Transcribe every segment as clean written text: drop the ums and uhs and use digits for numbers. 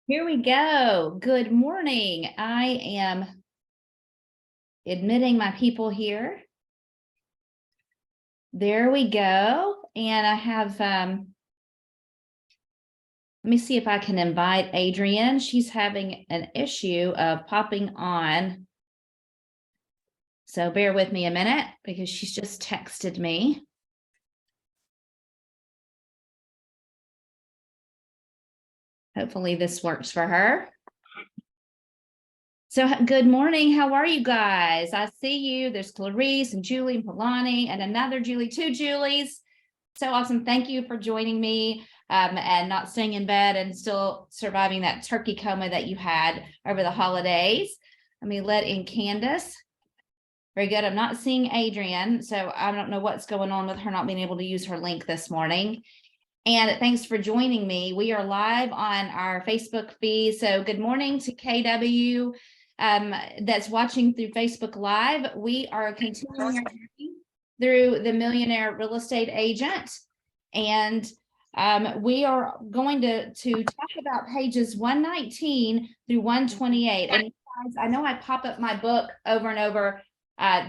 Here we go. Good morning. I am admitting my people here. There we go. And I have, let me see if I can invite Adrienne. She's having an issue of popping on. So bear with me a minute because she's just texted me. Hopefully this works for her. So good morning. How are you guys? I see you. There's Clarice and Julie and Polani and another Julie, two Julies. So awesome. Thank you for joining me and not staying in bed and still surviving that turkey coma that you had over the holidays. Let me let in Candace. Very good. I'm not seeing Adrienne, so I don't know what's going on with her not being able to use her link this morning. And thanks for joining me. We are live on our Facebook feed. So good morning to KW that's watching through Facebook Live. We are continuing our journey through the Millionaire Real Estate Agent. And we are going to talk about pages 119 through 128. And guys, I know I pop up my book over and over.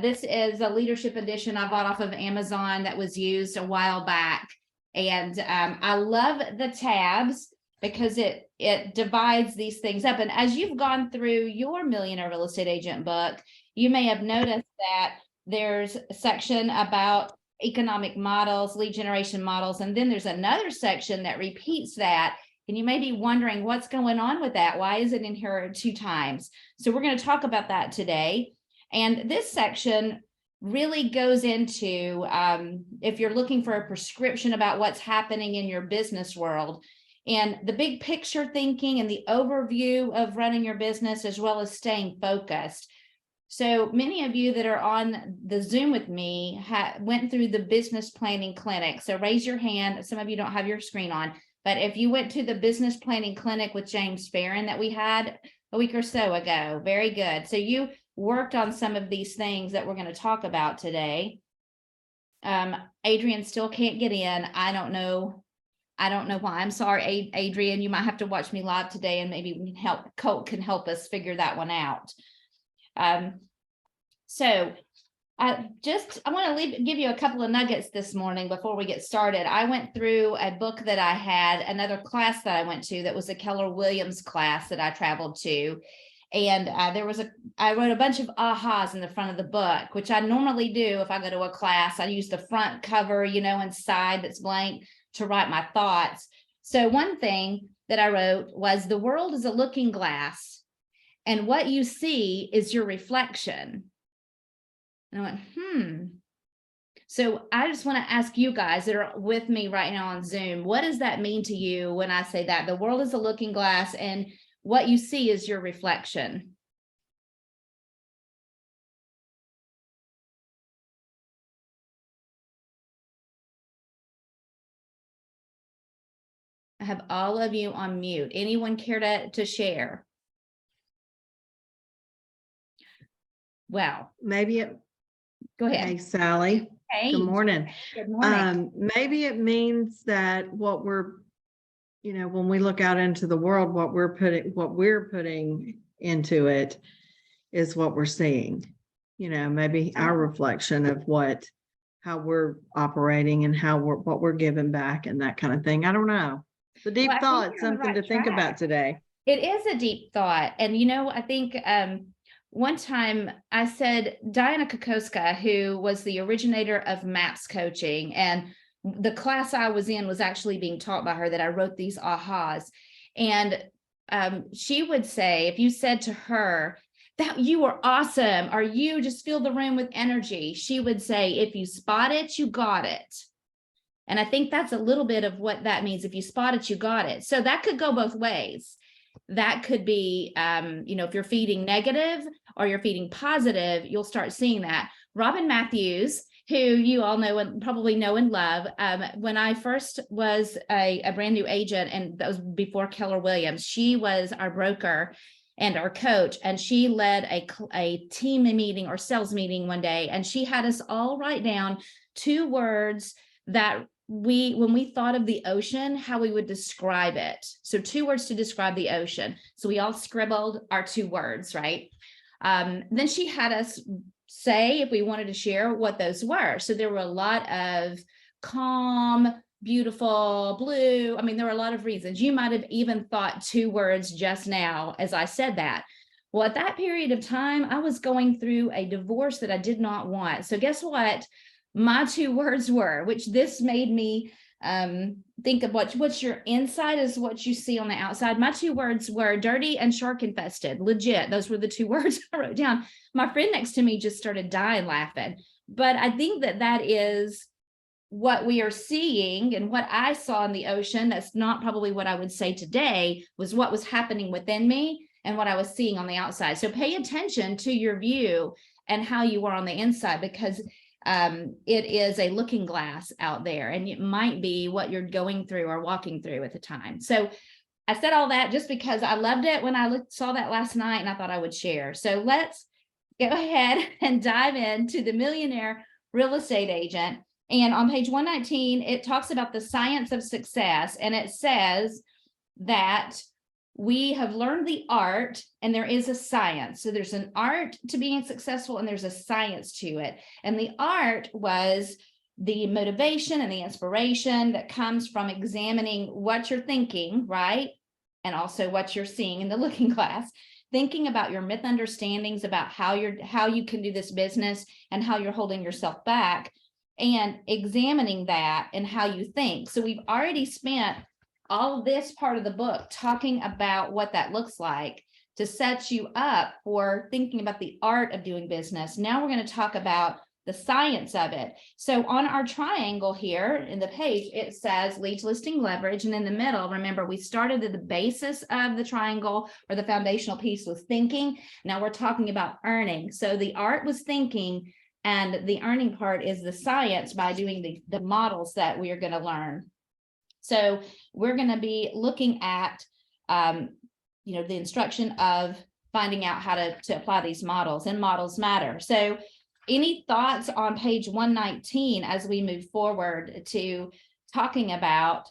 This is a leadership edition I bought off of Amazon that was used a while back. And I love the tabs because it divides these things up. And as you've gone through your Millionaire Real Estate Agent book, you may have noticed that there's a section about economic models, lead generation models, and then there's another section that repeats that. And you may be wondering what's going on with that. Why is it in here 2 times? So we're going to talk about that today. And this section really goes into if you're looking for a prescription about what's happening in your business world and the big picture thinking and the overview of running your business, as well as staying focused. So many of you that are on the Zoom with me went through the business planning clinic. So raise your hand. Some of you don't have your screen on, but if you went to the business planning clinic with James Farron that we had a week or so ago, very good. So you worked on some of these things that we're going to talk about today. Adrienne still can't get in. I don't know why. I'm sorry, Adrienne. You might have to watch me live today, and maybe we can Colt can help us figure that one out. So I want to give you a couple of nuggets this morning before we get started. I went through a book that I had, another class that I went to that was a Keller Williams class that I traveled to. And I wrote a bunch of ahas in the front of the book, which I normally do if I go to a class. I use the front cover, inside that's blank to write my thoughts. So one thing that I wrote was, the world is a looking glass, and what you see is your reflection. And I went, So I just want to ask you guys that are with me right now on Zoom, what does that mean to you when I say that? The world is a looking glass, and what you see is your reflection. I have all of you on mute. Anyone care to share? Well, maybe it. Go ahead. Hey, Sally. Hey. Good morning. Good morning. Maybe it means that what we're, when we look out into the world, what we're putting into it is what we're seeing. Maybe our reflection of how we're operating and what we're giving back and that kind of thing. I don't know. It's a deep thought, something to think about today. It is a deep thought. And, I think one time I said, Diana Kokoska, who was the originator of MAPS coaching, and the class I was in was actually being taught by her, that I wrote these ahas. And she would say, if you said to her that you were awesome, or you just fill the room with energy, she would say, if you spot it, you got it. And I think that's a little bit of what that means. If you spot it, you got it. So that could go both ways. That could be, if you're feeding negative or you're feeding positive, you'll start seeing that. Robin Matthews, who you all know and probably know and love, when I first was a brand new agent, and that was before Keller Williams, she was our broker and our coach, and she led a team meeting or sales meeting one day, and she had us all write down 2 words that when we thought of the ocean, how we would describe it. So 2 words to describe the ocean. So we all scribbled our 2 words, right? Then she had us say if we wanted to share what those were. So there were a lot of calm, beautiful, blue. I mean, there were a lot of reasons. You might have even thought 2 words just now as I said that. Well, at that period of time, I was going through a divorce that I did not want. So guess what? My 2 words were, which this made me think of what's your inside is what you see on the outside. My 2 words were dirty and shark infested. Legit. Those were the 2 words I wrote down. My friend next to me just started dying laughing. But I think that is what we are seeing, and what I saw in the ocean. That's not probably what I would say today, was what was happening within me and what I was seeing on the outside. So pay attention to your view and how you are on the inside, because it is a looking glass out there, and it might be what you're going through or walking through at the time. So I said all that just because I loved it when I saw that last night, and I thought I would share. So let's go ahead and dive into the Millionaire Real Estate Agent. And on page 119, it talks about the science of success. And it says that we have learned the art and there is a science. So there's an art to being successful and there's a science to it. And the art was the motivation and the inspiration that comes from examining what you're thinking, right? And also what you're seeing in the looking glass, thinking about your myth understandings about how you can do this business and how you're holding yourself back, and examining that and how you think. So we've already spent all this part of the book talking about what that looks like to set you up for thinking about the art of doing business. Now we're going to talk about the science of it. So on our triangle here in the page, it says leads, listing, leverage. And in the middle, remember, we started at the basis of the triangle, or the foundational piece was thinking. Now we're talking about earning. So the art was thinking, and the earning part is the science by doing the models that we are going to learn. So we're going to be looking at, the instruction of finding out how to apply these models, and models matter. So any thoughts on page 119 as we move forward to talking about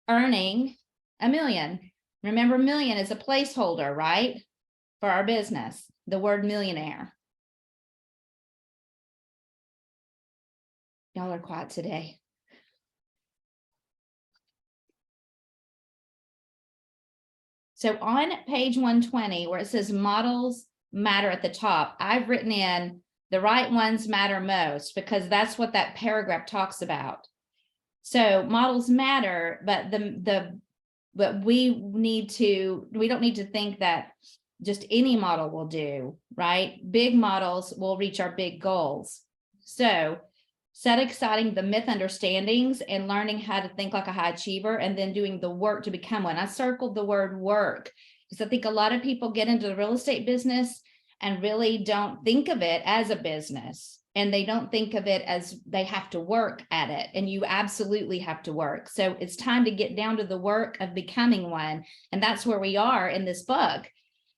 earning $1 million? Remember, million is a placeholder, right? For our business, the word millionaire. Y'all are quiet today. So on page 120, where it says models matter at the top, I've written in the right ones matter most, because that's what that paragraph talks about. So models matter, but we don't need to think that just any model will do, right? Big models will reach our big goals. So set exciting the myth understandings and learning how to think like a high achiever, and then doing the work to become one. I circled the word work because I think a lot of people get into the real estate business and really don't think of it as a business, and they don't think of it as they have to work at it. And you absolutely have to work. So it's time to get down to the work of becoming one. And that's where we are in this book.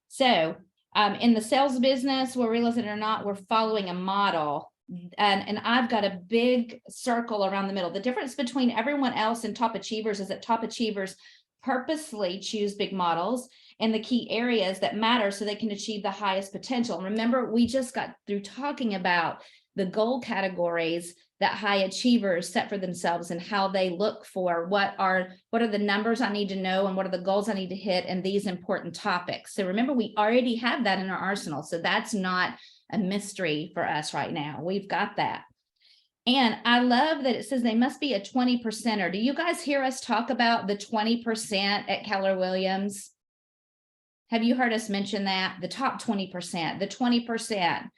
So in the sales business, we're realizing it or not, we're following a model. And I've got a big circle around the middle. The difference between everyone else and top achievers is that top achievers purposely choose big models in the key areas that matter so they can achieve the highest potential. Remember, we just got through talking about the goal categories that high achievers set for themselves and how they look for what are the numbers I need to know and what are the goals I need to hit in these important topics. So remember, we already have that in our arsenal. So that's not a mystery for us right now. We've got that. And I love that it says they must be a 20%er. Do you guys hear us talk about the 20% at Keller Williams? Have you heard us mention that? The top 20%, the 20%.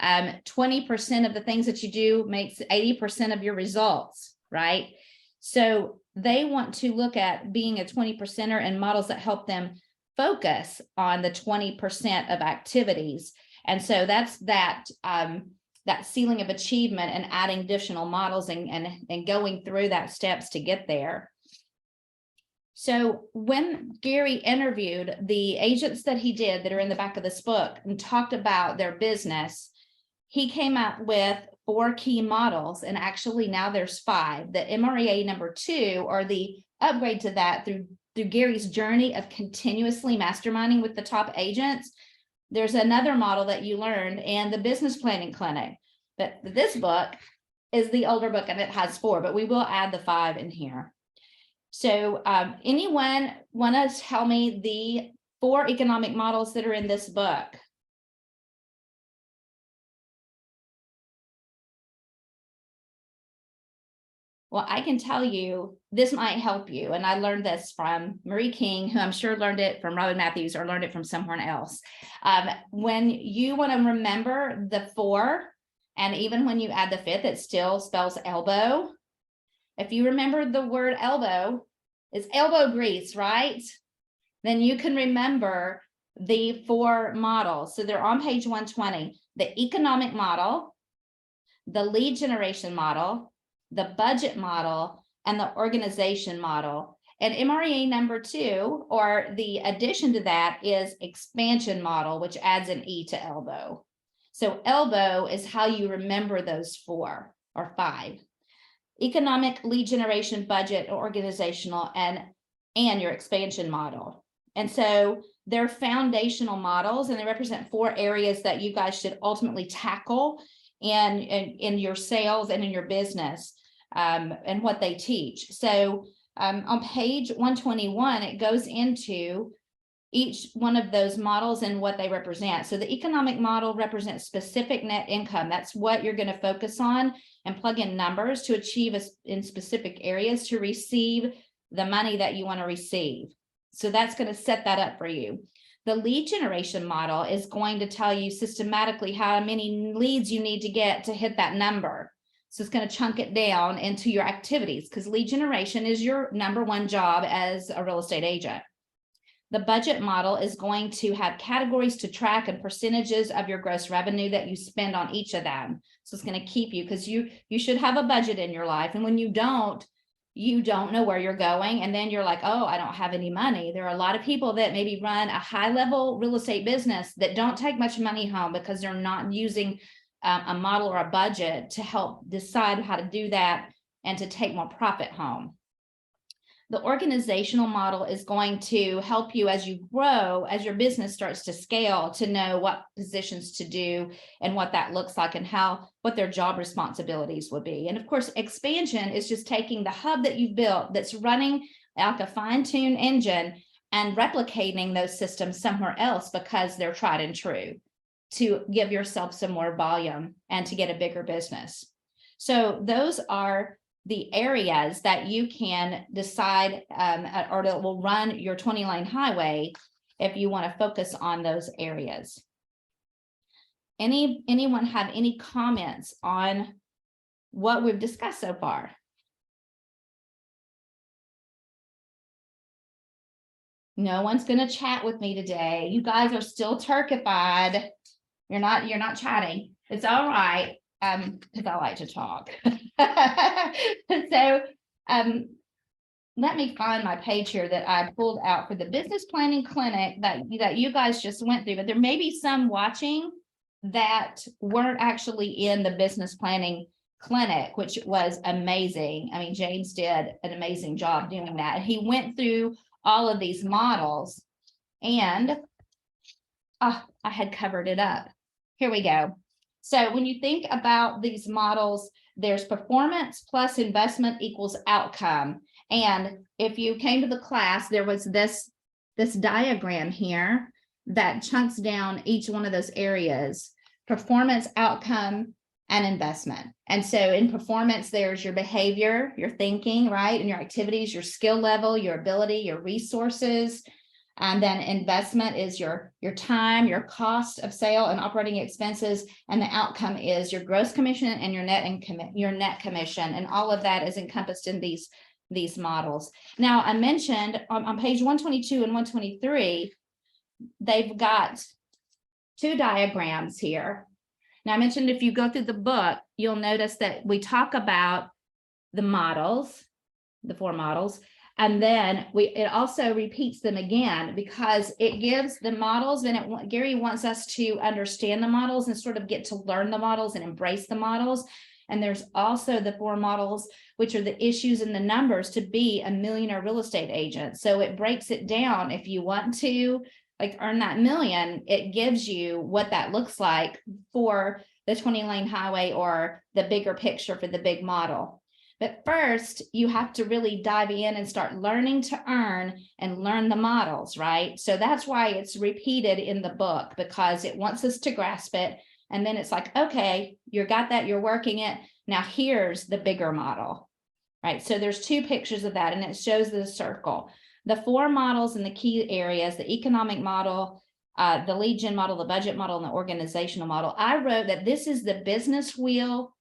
20% of the things that you do makes 80% of your results, right? So they want to look at being a 20%er and models that help them focus on the 20% of activities. And so that's that ceiling of achievement, and adding additional models and going through that steps to get there. So when Gary interviewed the agents that he did that are in the back of this book and talked about their business, he came up with 4 key models, and actually now there's 5. The MREA number 2, or the upgrade to that through Gary's journey of continuously masterminding with the top agents. There's another model that you learned, and the business planning clinic. But this book is the older book, and it has 4, but we will add the 5 in here. So anyone want to tell me the 4 economic models that are in this book? Well, I can tell you this might help you. And I learned this from Marie King, who I'm sure learned it from Robin Matthews or learned it from someone else. When you want to remember the 4, and even when you add the 5th, it still spells elbow. If you remember the word elbow, it's elbow grease, right? Then you can remember the 4 models. So they're on page 120, the economic model, the lead generation model, the budget model, and the organization model. And MREA number 2, or the addition to that, is expansion model, which adds an E to elbow. So elbow is how you remember those 4 or 5. Economic, lead generation, budget, organizational, and your expansion model. And so they're foundational models, and they represent 4 areas that you guys should ultimately tackle in your sales and in your business, and what they teach. So on page 121, it goes into each one of those models and what they represent. So the economic model represents specific net income. That's what you're going to focus on and plug in numbers to achieve in specific areas to receive the money that you want to receive. So that's going to set that up for you. The lead generation model is going to tell you systematically how many leads you need to get to hit that number. So it's going to chunk it down into your activities, because lead generation is your number 1 job as a real estate agent. The budget model is going to have categories to track and percentages of your gross revenue that you spend on each of them. So it's going to keep you, because you should have a budget in your life. And when you don't know where you're going. And then you're like, oh, I don't have any money. There are a lot of people that maybe run a high-level real estate business that don't take much money home because they're not using a model or a budget to help decide how to do that and to take more profit home. The organizational model is going to help you as you grow, as your business starts to scale, to know what positions to do and what that looks like and what their job responsibilities will be. And of course, expansion is just taking the hub that you've built that's running like a fine-tuned engine and replicating those systems somewhere else because they're tried and true, to give yourself some more volume and to get a bigger business. So those are the areas that you can decide or that will run your 20-lane highway if you want to focus on those areas. Anyone have any comments on what we've discussed so far? No one's going to chat with me today. You guys are still turkified. You're not chatting. It's all right. Because I like to talk. So let me find my page here that I pulled out for the business planning clinic that you guys just went through, but there may be some watching that weren't actually in the business planning clinic, which was amazing. I mean, James did an amazing job doing that. He went through all of these models, and I had covered it up. Here we go. So when you think about these models, there's performance plus investment equals outcome. And if you came to the class, there was this diagram here that chunks down each one of those areas: performance, outcome, and investment. And so in performance, there's your behavior, your thinking, right? And your activities, your skill level, your ability, your resources. And then investment is your time, your cost of sale and operating expenses. And the outcome is your gross commission and your net commission. And all of that is encompassed in these models. Now, I mentioned on page 122 and 123, they've got 2 diagrams here. Now, I mentioned if you go through the book, you'll notice that we talk about the models, the 4 models, And then it also repeats them again because it gives the models, and Gary wants us to understand the models and sort of get to learn the models and embrace the models. And there's also the 4 models, which are the issues and the numbers to be a millionaire real estate agent. So it breaks it down. If you want to like earn that million, it gives you what that looks like for the 20-lane highway or the bigger picture for the big model. But first, you have to really dive in and start learning to earn and learn the models, right? So that's why it's repeated in the book, because it wants us to grasp it. And then it's like, okay, you got that, you're working it. Now here's the bigger model, right? So there's 2 pictures of that, and it shows the circle. The 4 models in the key areas, the economic model, the lead gen model, the budget model, and the organizational model. I wrote that this is the business wheel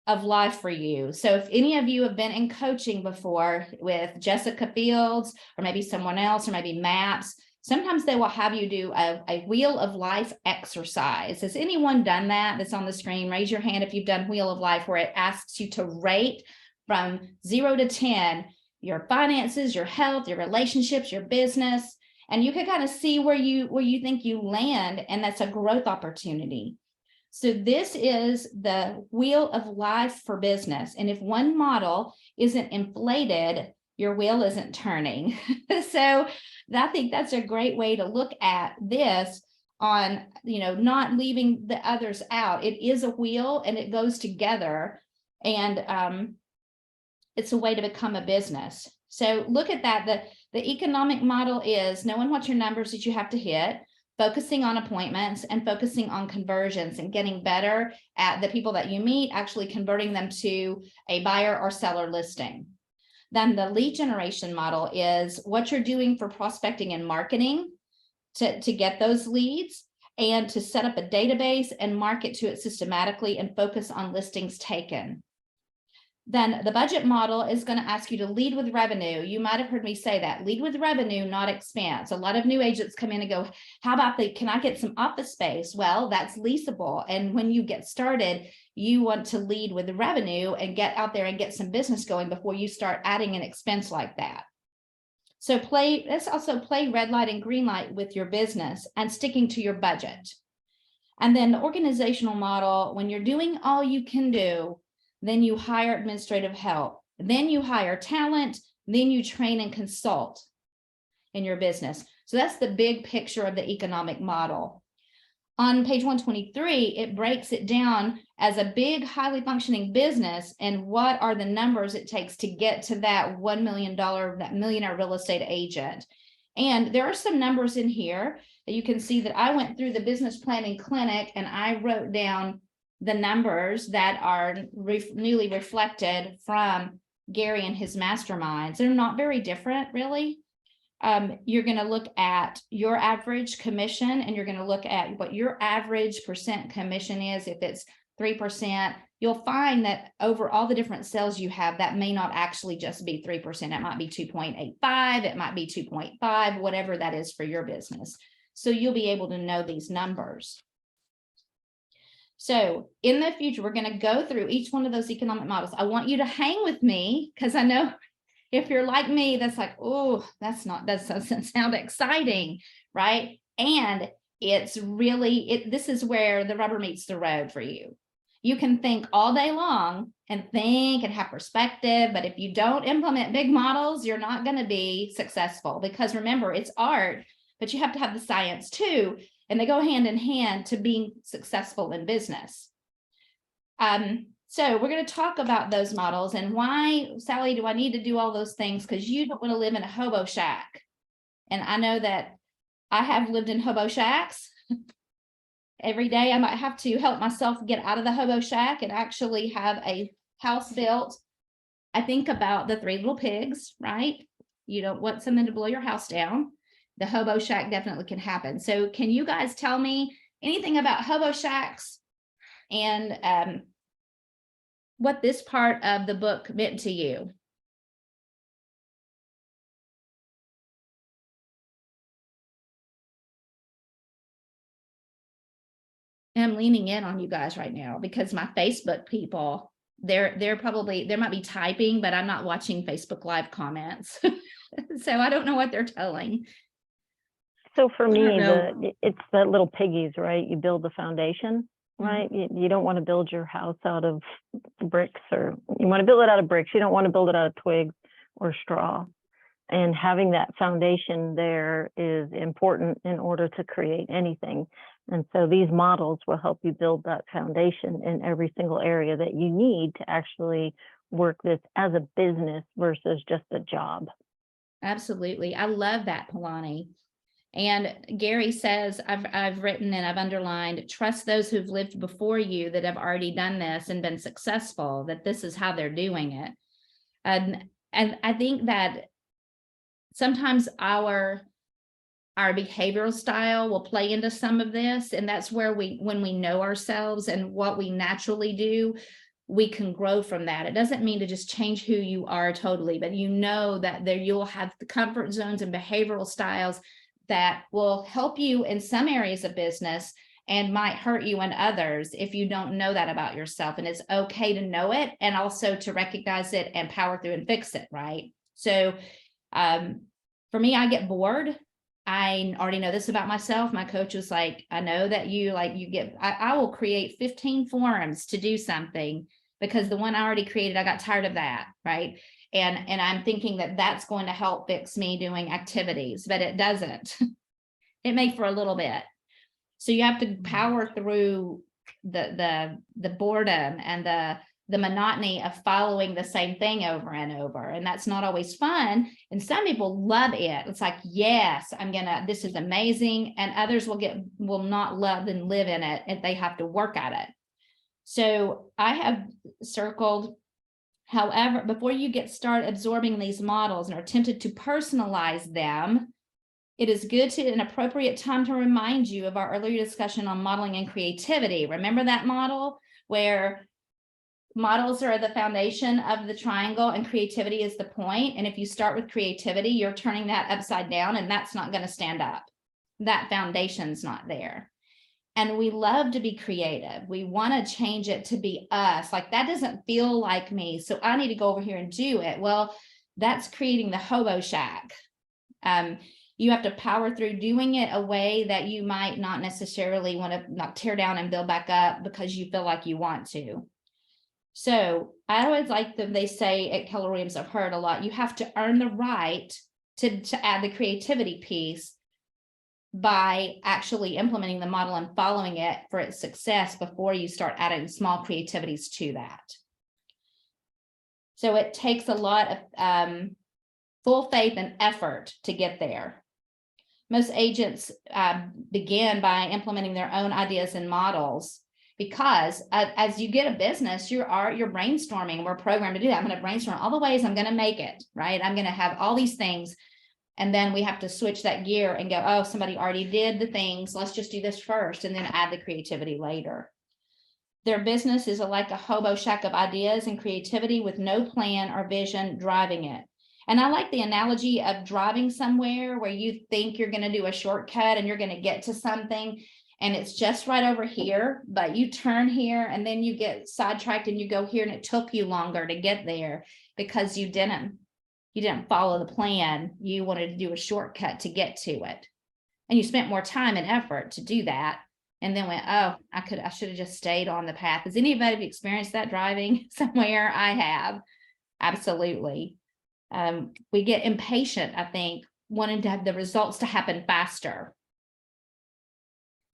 of life for you. So if any of you have been in coaching before with Jessica Fields, or maybe someone else, or maybe MAPS, sometimes they will have you do a wheel of life exercise. Has anyone done that that's on the screen? Raise your hand if you've done wheel of life, where it asks you to rate from 0 to 10, your finances, your health, your relationships, your business, and you can kind of see where you think you land, and that's a growth opportunity. So this is the wheel of life for business. And if one model isn't inflated, your wheel isn't turning. So I think that's a great way to look at this on, not leaving the others out. It is a wheel and it goes together. And it's a way to become a business. So look at that. The economic model is knowing what your numbers that you have to hit, focusing on appointments, and focusing on conversions, and getting better at the people that you meet, actually converting them to a buyer or seller listing. Then the lead generation model is what you're doing for prospecting and marketing to get those leads, and to set up a database and market to it systematically and focus on listings taken. Then the budget model is going to ask you to lead with revenue. You might have heard me say that. Lead with revenue, not expense. A lot of new agents come in and go, how about can I get some office space? Well, that's leasable. And when you get started, you want to lead with the revenue and get out there and get some business going before you start adding an expense like that. So let's also play red light and green light with your business and sticking to your budget. And then the organizational model, when you're doing all you can do, then you hire administrative help, then you hire talent, then you train and consult in your business. So that's the big picture of the economic model. On page 123, it breaks it down as a big, highly functioning business, and what are the numbers it takes to get to that $1 million, that millionaire real estate agent. And there are some numbers in here that you can see that I went through the business planning clinic and I wrote down the numbers that are newly reflected from Gary and his masterminds. They're not very different, really. You're going to look at your average commission, and you're going to look at what your average percent commission is. If it's 3%, you'll find that over all the different sales you have, that may not actually just be 3%. It might be 2.85, it might be 2.5, whatever that is for your business. So you'll be able to know these numbers. So in the future, we're going to go through each one of those economic models. I want you to hang with me, because I know if you're like me, that's like, oh, that doesn't sound exciting, right? And it's really, this is where the rubber meets the road for you. You can think all day long and think and have perspective, but if you don't implement big models, you're not going to be successful, because remember, it's art, but you have to have the science too. And they go hand in hand to being successful in business. So we're going to talk about those models and why, Sally, do I need to do all those things? Because you don't want to live in a hobo shack. And I know that I have lived in hobo shacks. Every day I might have to help myself get out of the hobo shack and actually have a house built. I think about the 3 little pigs, right? You don't want something to blow your house down. The hobo shack definitely can happen. So can you guys tell me anything about hobo shacks and what this part of the book meant to you? And I'm leaning in on you guys right now because my Facebook people, there might be typing, but I'm not watching Facebook Live comments. So I don't know what they're telling. So for me, don't know. it's the little piggies, right? You build the foundation, right? You don't want to build your house out of bricks, or you want to build it out of bricks. You don't want to build it out of twigs or straw. And having that foundation there is important in order to create anything. And so these models will help you build that foundation in every single area that you need to actually work this as a business versus just a job. Absolutely. I love that, Polani. And Gary says, I've written and I've underlined, trust those who've lived before you that have already done this and been successful, that this is how they're doing it. And I think that sometimes our behavioral style will play into some of this. And that's where when we know ourselves and what we naturally do, we can grow from that. It doesn't mean to just change who you are totally, but you know that there you'll have the comfort zones and behavioral styles that will help you in some areas of business and might hurt you in others if you don't know that about yourself. And it's okay to know it and also to recognize it and power through and fix it, right? So for me, I get bored. I already know this about myself. My coach was like, I know that I will create 15 forums to do something because the one I already created, I got tired of that, right? And I'm thinking that that's going to help fix me doing activities, but it doesn't. It may for a little bit. So you have to power through the boredom and the monotony of following the same thing over and over. And that's not always fun. And some people love it. It's like, yes, this is amazing. And others will not love and live in it if they have to work at it. So I have circled, however, before you get started absorbing these models and are tempted to personalize them, it is good to an appropriate time to remind you of our earlier discussion on modeling and creativity. Remember that model where models are the foundation of the triangle and creativity is the point. And if you start with creativity, you're turning that upside down and that's not going to stand up. That foundation's not there. And we love to be creative. We want to change it to be us. Like, that doesn't feel like me, so I need to go over here and do it. Well, that's creating the hobo shack. You have to power through doing it a way that you might not necessarily want to not tear down and build back up because you feel like you want to. So I always like that they say at Keller Williams, I've heard a lot, you have to earn the right to add the creativity piece by actually implementing the model and following it for its success before you start adding small creativities to that. So it takes a lot of full faith and effort to get there. Most agents begin by implementing their own ideas and models because as you get a business, you're brainstorming. We're programmed to do that. I'm going to brainstorm all the ways I'm going to make it, right? I'm going to have all these things. And then we have to switch that gear and go, oh, somebody already did the things. Let's just do this first and then add the creativity later. Their business is like a hobo shack of ideas and creativity with no plan or vision driving it. And I like the analogy of driving somewhere where you think you're going to do a shortcut and you're going to get to something and it's just right over here, but you turn here and then you get sidetracked and you go here and it took you longer to get there because you didn't follow the plan. You wanted to do a shortcut to get to it. And you spent more time and effort to do that. And then went, oh, I should have just stayed on the path. Has anybody experienced that driving somewhere? I have. Absolutely. We get impatient, I think, wanting to have the results to happen faster.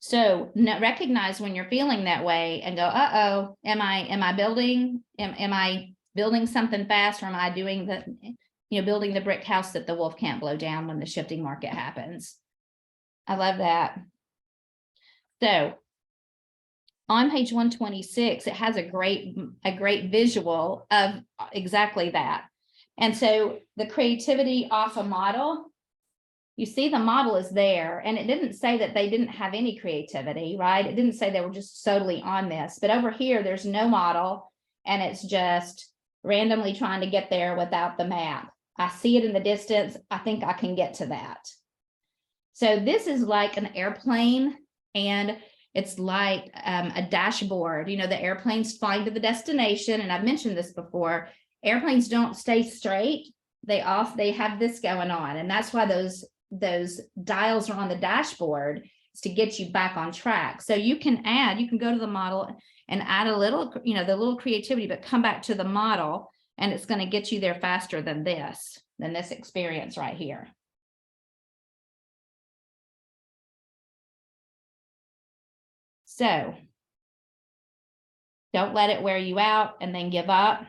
So recognize when you're feeling that way and go, uh-oh, am I building something fast, or am I doing building the brick house that the wolf can't blow down when the shifting market happens? I love that. So on page 126, it has a great visual of exactly that. And so the creativity off a model, you see the model is there, and it didn't say that they didn't have any creativity, right? It didn't say they were just solely on this, but over here, there's no model and it's just randomly trying to get there without the map. I see it in the distance. I think I can get to that. So this is like an airplane, and it's like a dashboard. The airplane's flying to the destination. And I've mentioned this before. Airplanes don't stay straight. they have this going on. And that's why those dials are on the dashboard, is to get you back on track. So you can go to the model and add a little, the little creativity, but come back to the model, and it's going to get you there faster than this experience right here. So don't let it wear you out and then give up.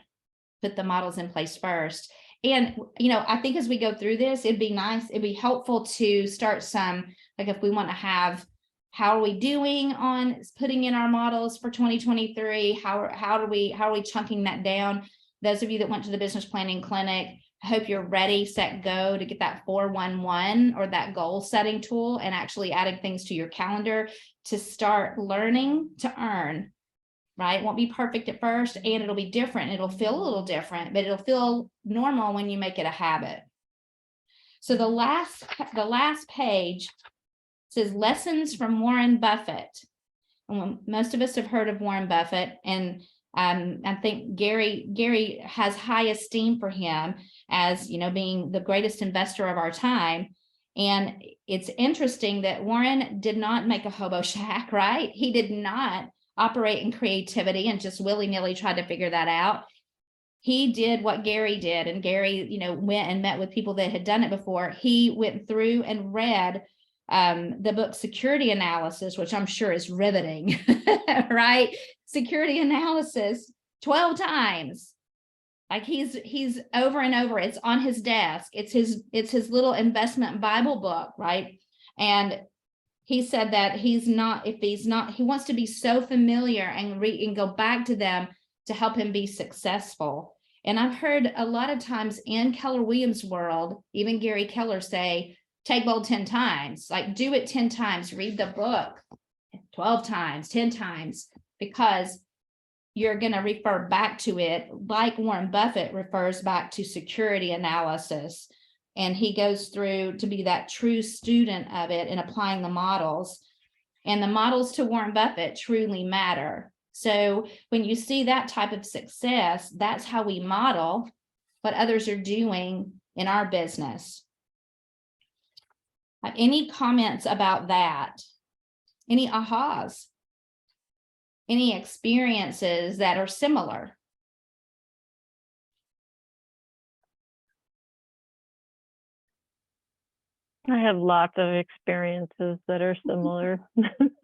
Put the models in place first. And, I think as we go through this, it'd be helpful to start some, like if we want to have, how are we doing on putting in our models for 2023? How are we chunking that down? Those of you that went to the business planning clinic, I hope you're ready, set, go to get that 411 or that goal setting tool, and actually adding things to your calendar to start learning to earn, right? It won't be perfect at first, and it'll be different. It'll feel a little different, but it'll feel normal when you make it a habit. So the last page says lessons from Warren Buffett. And most of us have heard of Warren Buffett, and I think Gary has high esteem for him as, being the greatest investor of our time. And it's interesting that Warren did not make a hobo shack, right? He did not operate in creativity and just willy-nilly try to figure that out. He did what Gary did, and Gary, went and met with people that had done it before. He went through and read the book Security Analysis, which I'm sure is riveting, right? Security Analysis 12 times. Like he's over and over. It's on his desk. It's his little investment Bible book, right? And he said that he wants to be so familiar and go back to them to help him be successful. And I've heard a lot of times in Keller Williams' world, even Gary Keller say, take bold 10 times, like do it 10 times, read the book 12 times, 10 times, because you're going to refer back to it, like Warren Buffett refers back to security analysis. And he goes through to be that true student of it and applying the models. And the models to Warren Buffett truly matter. So when you see that type of success, that's how we model what others are doing in our business. Any comments about that? Any ahas? Any experiences that are similar? I have lots of experiences that are similar.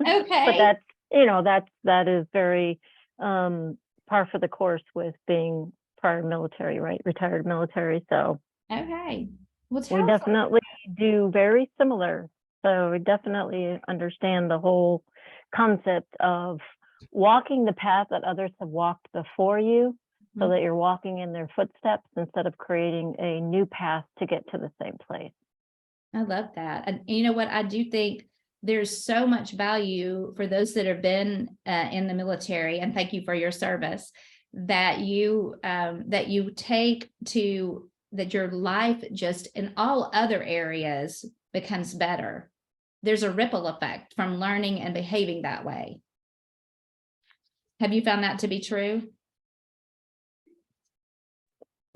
Okay. But that is very par for the course with being prior military, right? Retired military. So Okay. Well, we definitely do very similar. So we definitely understand the whole concept of walking the path that others have walked before you, so that you're walking in their footsteps instead of creating a new path to get to the same place. I love that. And you know what? I do think there's so much value for those that have been in the military, and thank you for your service, that you take to that your life just in all other areas becomes better. There's a ripple effect from learning and behaving that way. Have you found that to be true?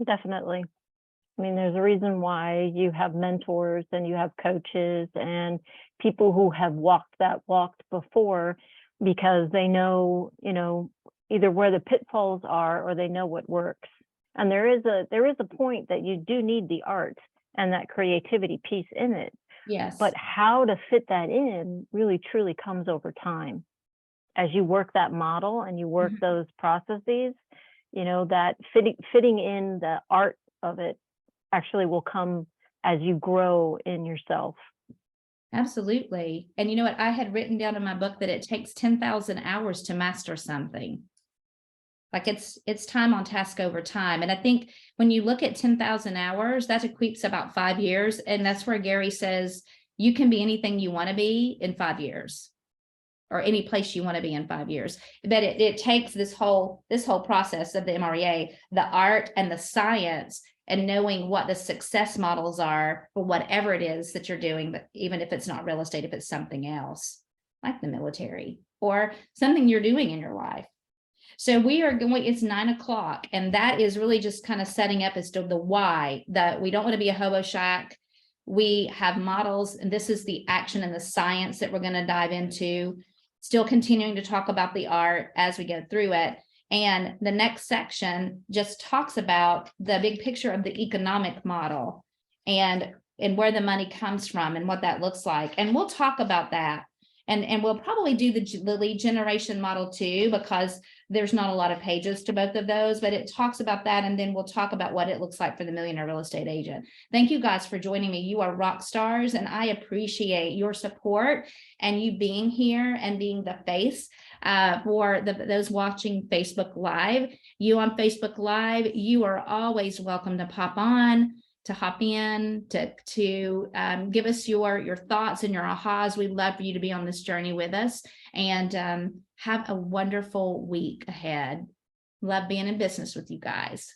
Definitely. I mean, there's a reason why you have mentors and you have coaches and people who have walked that walk before, because they know, either where the pitfalls are or they know what works. And there is a point that you do need the art and that creativity piece in it. Yes. But how to fit that in really truly comes over time. As you work that model and you work those processes, that fitting in the art of it actually will come as you grow in yourself. Absolutely. And you know what? I had written down in my book that it takes 10,000 hours to master something. Like it's time on task over time. And I think when you look at 10,000 hours, that equates about 5 years. And that's where Gary says you can be anything you want to be in 5 years, or any place you want to be in 5 years. But it takes this whole process of the MREA, the art and the science, and knowing what the success models are for whatever it is that you're doing, but even if it's not real estate, if it's something else like the military or something you're doing in your life. So we are going, it's 9 o'clock, and that is really just kind of setting up as to the why, that we don't want to be a hobo shack. We have models, and this is the action and the science that we're going to dive into, still continuing to talk about the art as we go through it. And the next section just talks about the big picture of the economic model and where the money comes from and what that looks like. And we'll talk about that. And we'll probably do the lead generation model too, because there's not a lot of pages to both of those, but it talks about that. And then we'll talk about what it looks like for the Millionaire Real Estate Agent. Thank you guys for joining me. You are rock stars, and I appreciate your support and you being here and being the face for those watching Facebook Live. You on Facebook Live, you are always welcome to pop on, to hop in, to give us your thoughts and your ahas. We'd love for you to be on this journey with us, and have a wonderful week ahead. Love being in business with you guys.